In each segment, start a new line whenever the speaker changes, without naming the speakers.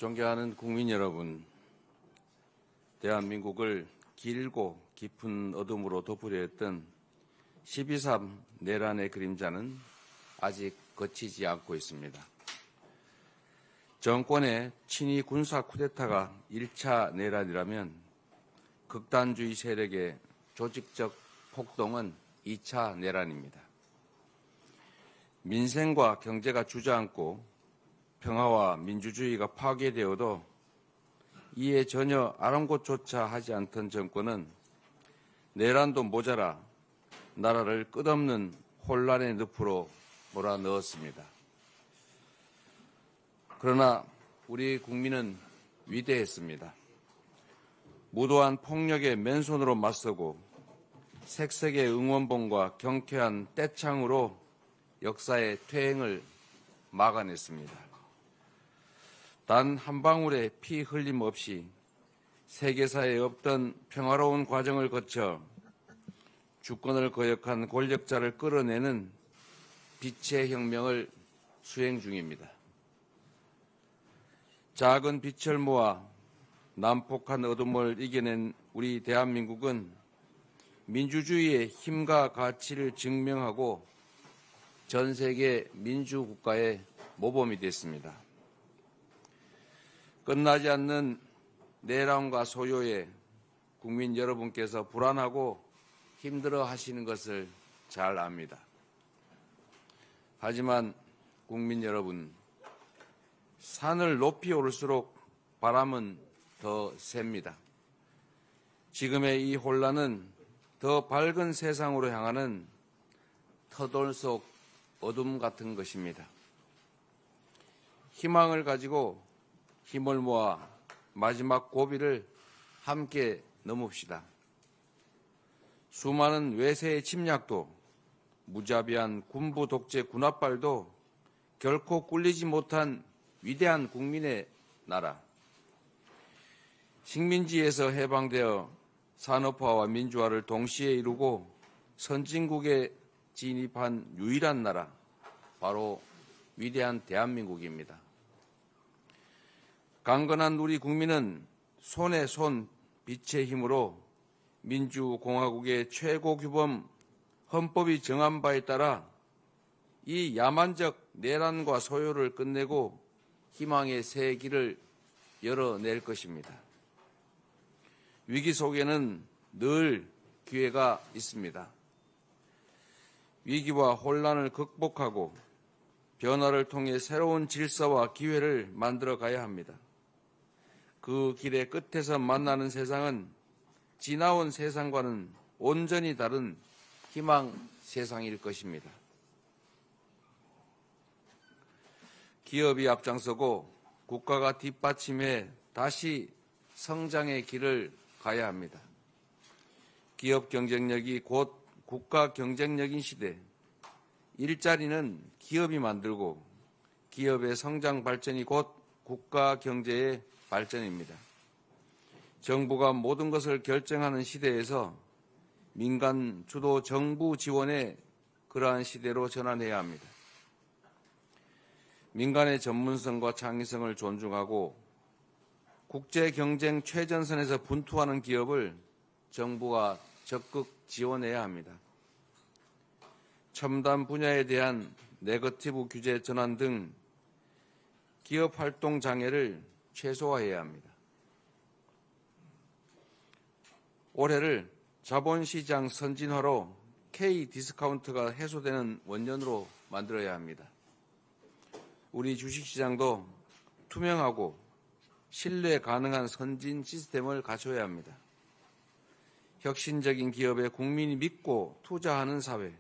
존경하는 국민 여러분, 대한민국을 길고 깊은 어둠으로 덮으려 했던 12.3 내란의 그림자는 아직 거치지 않고 있습니다. 정권의 친위 군사 쿠데타가 1차 내란이라면 극단주의 세력의 조직적 폭동은 2차 내란입니다. 민생과 경제가 주저앉고 평화와 민주주의가 파괴되어도 이에 전혀 아랑곳조차 하지 않던 정권은 내란도 모자라 나라를 끝없는 혼란의 늪으로 몰아넣었습니다. 그러나 우리 국민은 위대했습니다. 무도한 폭력에 맨손으로 맞서고 색색의 응원봉과 경쾌한 떼창으로 역사의 퇴행을 막아냈습니다. 단 한 방울의 피 흘림 없이 세계사에 없던 평화로운 과정을 거쳐 주권을 거역한 권력자를 끌어내는 빛의 혁명을 수행 중입니다. 작은 빛을 모아 난폭한 어둠을 이겨낸 우리 대한민국은 민주주의의 힘과 가치를 증명하고 전 세계 민주국가의 모범이 됐습니다. 끝나지 않는 내란과 소요에 국민 여러분께서 불안하고 힘들어 하시는 것을 잘 압니다. 하지만 국민 여러분, 산을 높이 오를수록 바람은 더 셉니다. 지금의 이 혼란은 더 밝은 세상으로 향하는 터돌 속 어둠 같은 것입니다. 희망을 가지고 힘을 모아 마지막 고비를 함께 넘읍시다. 수많은 외세의 침략도 무자비한 군부 독재 군합발도 결코 꿀리지 못한 위대한 국민의 나라. 식민지에서 해방되어 산업화와 민주화를 동시에 이루고 선진국에 진입한 유일한 나라, 바로 위대한 대한민국입니다. 강건한 우리 국민은 손에 손 빛의 힘으로 민주공화국의 최고 규범 헌법이 정한 바에 따라 이 야만적 내란과 소요를 끝내고 희망의 새 길을 열어낼 것입니다. 위기 속에는 늘 기회가 있습니다. 위기와 혼란을 극복하고 변화를 통해 새로운 질서와 기회를 만들어 가야 합니다. 그 길의 끝에서 만나는 세상은 지나온 세상과는 온전히 다른 희망 세상일 것입니다. 기업이 앞장서고 국가가 뒷받침해 다시 성장의 길을 가야 합니다. 기업 경쟁력이 곧 국가 경쟁력인 시대, 일자리는 기업이 만들고 기업의 성장 발전이 곧 국가 경제의 발전입니다. 정부가 모든 것을 결정하는 시대에서 민간 주도 정부 지원의 그러한 시대로 전환해야 합니다. 민간의 전문성과 창의성을 존중하고 국제 경쟁 최전선에서 분투하는 기업을 정부가 적극 지원해야 합니다. 첨단 분야에 대한 네거티브 규제 전환 등 기업 활동 장애를 최소화해야 합니다. 올해를 자본시장 선진화로 K-디스카운트가 해소되는 원년으로 만들어야 합니다. 우리 주식시장도 투명하고 신뢰 가능한 선진 시스템을 갖춰야 합니다. 혁신적인 기업에 국민이 믿고 투자하는 사회,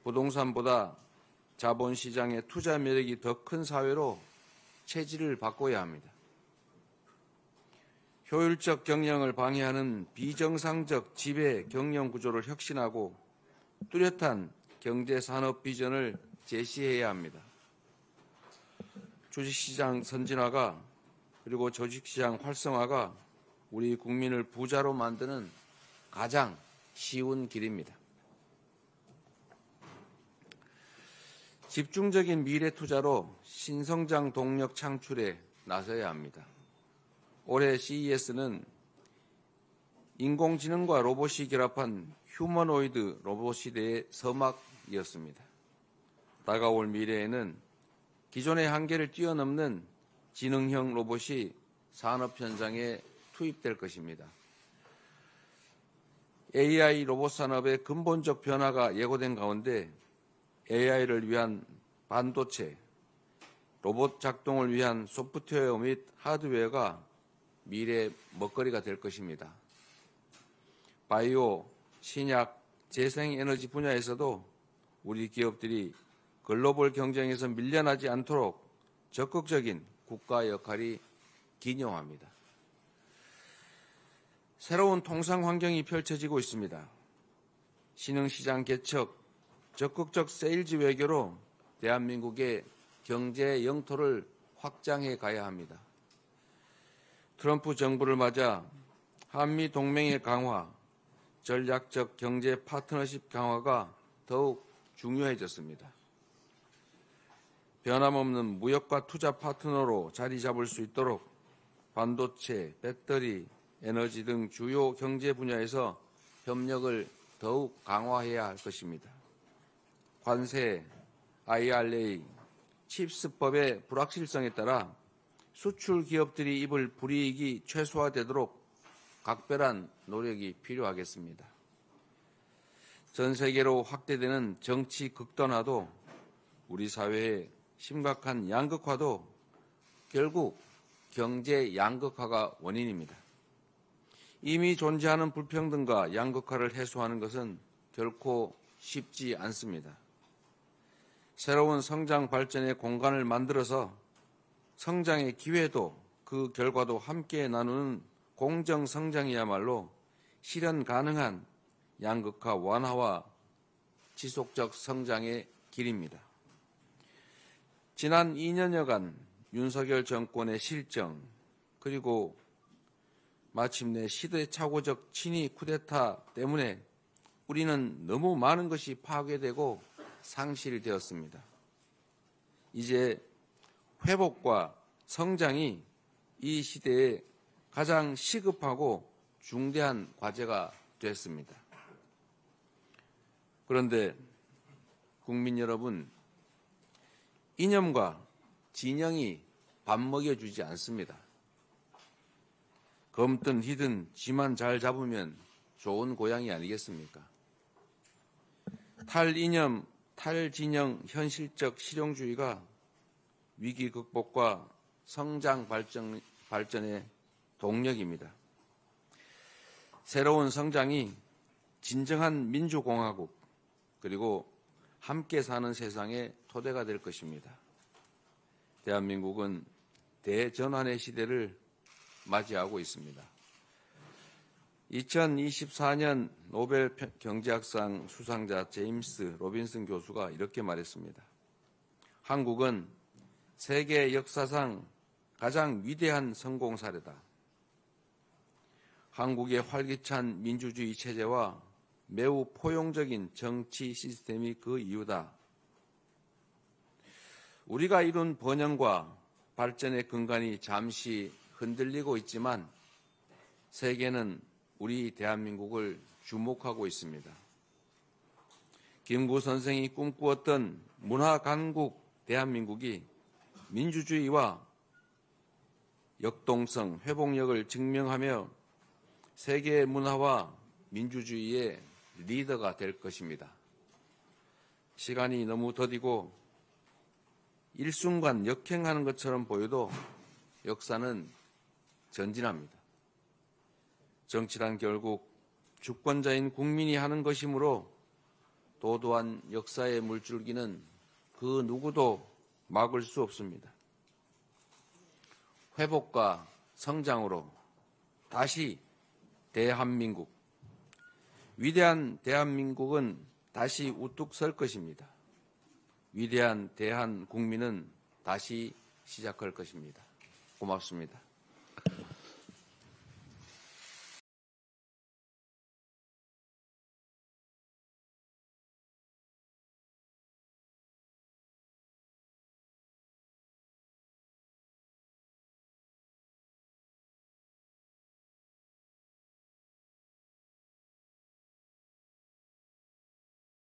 부동산보다 자본시장의 투자 매력이 더 큰 사회로 체질을 바꿔야 합니다. 효율적 경영을 방해하는 비정상적 지배 경영 구조를 혁신하고 뚜렷한 경제산업 비전을 제시해야 합니다. 주식시장 선진화가 그리고 조직시장 활성화가 우리 국민을 부자로 만드는 가장 쉬운 길입니다. 집중적인 미래 투자로 신성장 동력 창출에 나서야 합니다. 올해 CES는 인공지능과 로봇이 결합한 휴머노이드 로봇 시대의 서막이었습니다. 다가올 미래에는 기존의 한계를 뛰어넘는 지능형 로봇이 산업 현장에 투입될 것입니다. AI 로봇 산업의 근본적 변화가 예고된 가운데 AI를 위한 반도체, 로봇 작동을 위한 소프트웨어 및 하드웨어가 미래의 먹거리가 될 것입니다. 바이오, 신약, 재생에너지 분야에서도 우리 기업들이 글로벌 경쟁에서 밀려나지 않도록 적극적인 국가 역할이 기념합니다. 새로운 통상 환경이 펼쳐지고 있습니다. 신흥시장 개척, 적극적 세일즈 외교로 대한민국의 경제 영토를 확장해 가야 합니다. 트럼프 정부를 맞아 한미 동맹의 강화, 전략적 경제 파트너십 강화가 더욱 중요해졌습니다. 변함없는 무역과 투자 파트너로 자리 잡을 수 있도록 반도체, 배터리, 에너지 등 주요 경제 분야에서 협력을 더욱 강화해야 할 것입니다. 관세, IRA, 칩스법의 불확실성에 따라 수출 기업들이 입을 불이익이 최소화되도록 각별한 노력이 필요하겠습니다. 전 세계로 확대되는 정치 극단화도 우리 사회의 심각한 양극화도 결국 경제 양극화가 원인입니다. 이미 존재하는 불평등과 양극화를 해소하는 것은 결코 쉽지 않습니다. 새로운 성장 발전의 공간을 만들어서 성장의 기회도 그 결과도 함께 나누는 공정 성장이야말로 실현 가능한 양극화 완화와 지속적 성장의 길입니다. 지난 2년여간 윤석열 정권의 실정 그리고 마침내 시대착오적 친위 쿠데타 때문에 우리는 너무 많은 것이 파괴되고 상실되었습니다. 이제 회복과 성장이 이 시대에 가장 시급하고 중대한 과제가 됐습니다. 그런데 국민 여러분, 이념과 진영이 밥 먹여주지 않습니다. 검든 희든 쥐만 잘 잡으면 좋은 고양이 아니겠습니까? 탈이념, 탈진영 현실적 실용주의가 위기 극복과 성장 발전의 동력입니다. 새로운 성장이 진정한 민주공화국 그리고 함께 사는 세상의 토대가 될 것입니다. 대한민국은 대전환의 시대를 맞이하고 있습니다. 2024년 노벨 경제학상 수상자 제임스 로빈슨 교수가 이렇게 말했습니다. 한국은 세계 역사상 가장 위대한 성공 사례다. 한국의 활기찬 민주주의 체제와 매우 포용적인 정치 시스템이 그 이유다. 우리가 이룬 번영과 발전의 근간이 잠시 흔들리고 있지만 세계는 우리 대한민국을 주목하고 있습니다. 김구 선생이 꿈꾸었던 문화강국 대한민국이 민주주의와 역동성, 회복력을 증명하며 세계 문화와 민주주의의 리더가 될 것입니다. 시간이 너무 더디고 일순간 역행하는 것처럼 보여도 역사는 전진합니다. 정치란 결국 주권자인 국민이 하는 것이므로 도도한 역사의 물줄기는 그 누구도 막을 수 없습니다. 회복과 성장으로 다시 대한민국, 위대한 대한민국은 다시 우뚝 설 것입니다. 위대한 대한국민은 다시 시작할 것입니다. 고맙습니다.